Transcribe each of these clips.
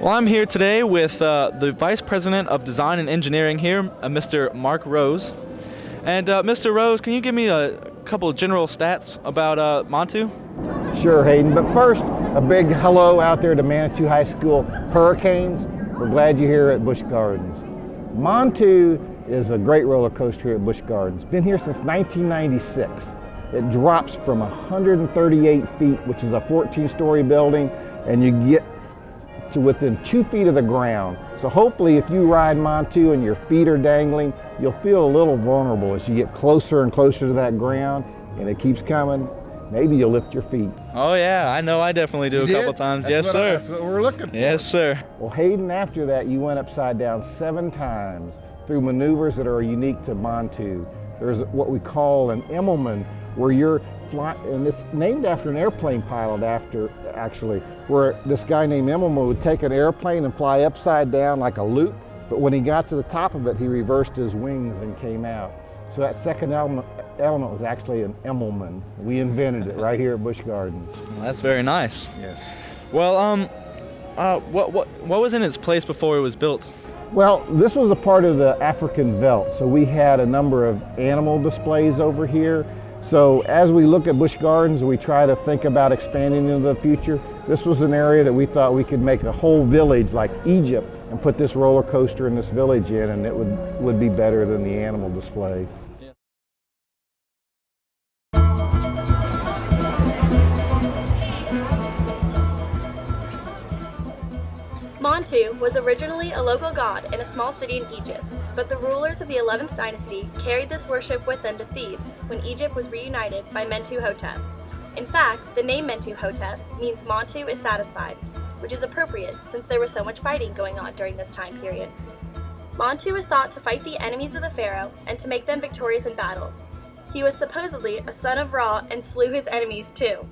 Well, I'm here today with the Vice President of Design and Engineering here, Mr. Mark Rose. And Mr. Rose, can you give me a couple of general stats about Montu? Sure, Hayden. But first, a big hello out there to Manatee High School Hurricanes. We're glad you're here at Busch Gardens. Montu is a great roller coaster here at Busch Gardens. Been here since 1996. It drops from 138 feet, which is a 14-story building, and you get to within 2 feet of the ground. So hopefully if you ride Montu and your feet are dangling, you'll feel a little vulnerable as you get closer and closer to that ground, and it keeps coming. Maybe you'll lift your feet. Oh yeah, I know I definitely do a couple times. Yes, sir. That's what we're looking for. Yes, sir. Well, Hayden, after that, you went upside down 7 times through maneuvers that are unique to Montu. There's what we call an Immelman, where you're flying, and it's named after an airplane pilot actually, where this guy named Immelman would take an airplane and fly upside down like a loop, but when he got to the top of it, he reversed his wings and came out. So that second element was actually an Immelman. We invented it right here at Busch Gardens. Well, that's very nice. Yes. Well, what was in its place before it was built? Well, this was a part of the African veldt, so we had a number of animal displays over here. So as we look at Busch Gardens, we try to think about expanding into the future. This was an area that we thought we could make a whole village like Egypt and put this roller coaster in this village in, and it would be better than the animal display. Montu was originally a local god in a small city in Egypt, but the rulers of the 11th dynasty carried this worship with them to Thebes when Egypt was reunited by Mentuhotep. In fact, the name Mentuhotep means Montu is satisfied, which is appropriate since there was so much fighting going on during this time period. Montu was thought to fight the enemies of the pharaoh and to make them victorious in battles. He was supposedly a son of Ra and slew his enemies too.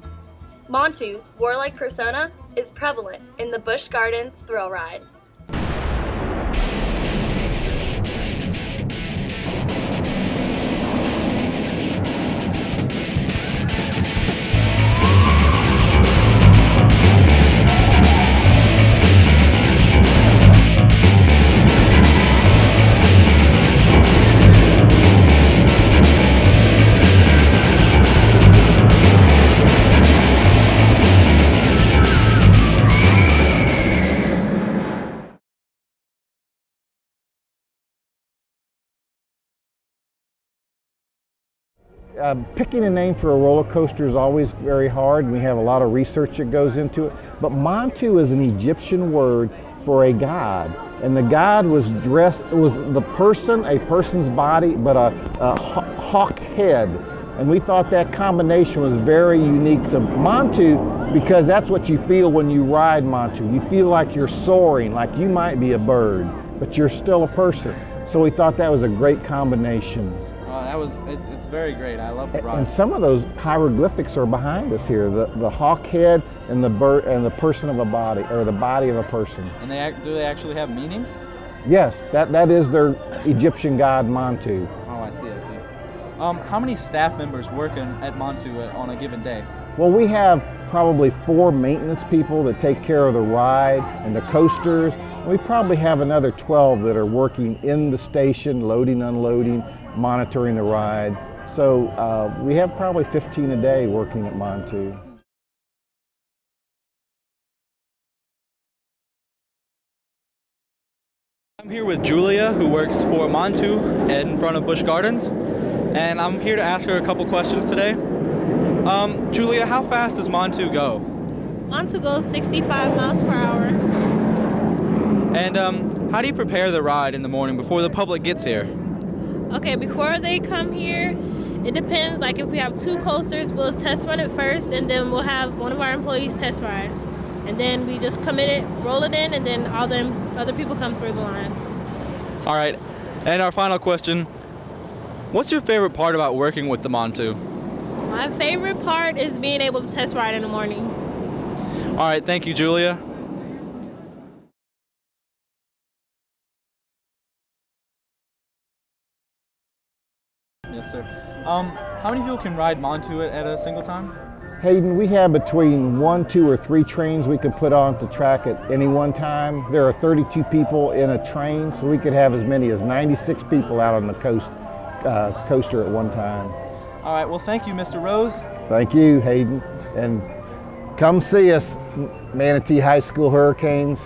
Montu's warlike persona is prevalent in the Busch Gardens thrill ride. Picking a name for a roller coaster is always very hard. We have a lot of research that goes into it. But Montu is an Egyptian word for a god. And the god was dressed, it was the person, a person's body, but a hawk head. And we thought that combination was very unique to Montu because that's what you feel when you ride Montu. You feel like you're soaring, like you might be a bird, but you're still a person. So we thought that was a great combination. It's very great. I love the ride. And some of those hieroglyphics are behind us here. The hawk head and the bird and the person of a body, or the body of a person. And do they actually have meaning? Yes, that is their Egyptian god Montu. Oh, I see. How many staff members working at Montu on a given day? Well, we have probably 4 maintenance people that take care of the ride and the coasters. We probably have another 12 that are working in the station, loading, unloading, monitoring the ride. So we have probably 15 a day working at Montu. I'm here with Julia, who works for Montu in front of Busch Gardens, and I'm here to ask her a couple questions today. Julia, how fast does Montu go? Montu goes 65 miles per hour. And how do you prepare the ride in the morning before the public gets here? Okay, before they come here, it depends. Like if we have 2 coasters, we'll test run it first, and then we'll have one of our employees test ride. And then we just commit it, roll it in, and then all the other people come through the line. All right, and our final question, what's your favorite part about working with the Montu? My favorite part is being able to test ride in the morning. All right, thank you, Julia. Yes, sir. How many people can ride Montu at a single time? Hayden, we have between 1, 2, or 3 trains we can put on the track at any one time. There are 32 people in a train, so we could have as many as 96 people out on the coaster at one time. All right, well, thank you, Mr. Rose. Thank you, Hayden. And come see us, Manatee High School Hurricanes.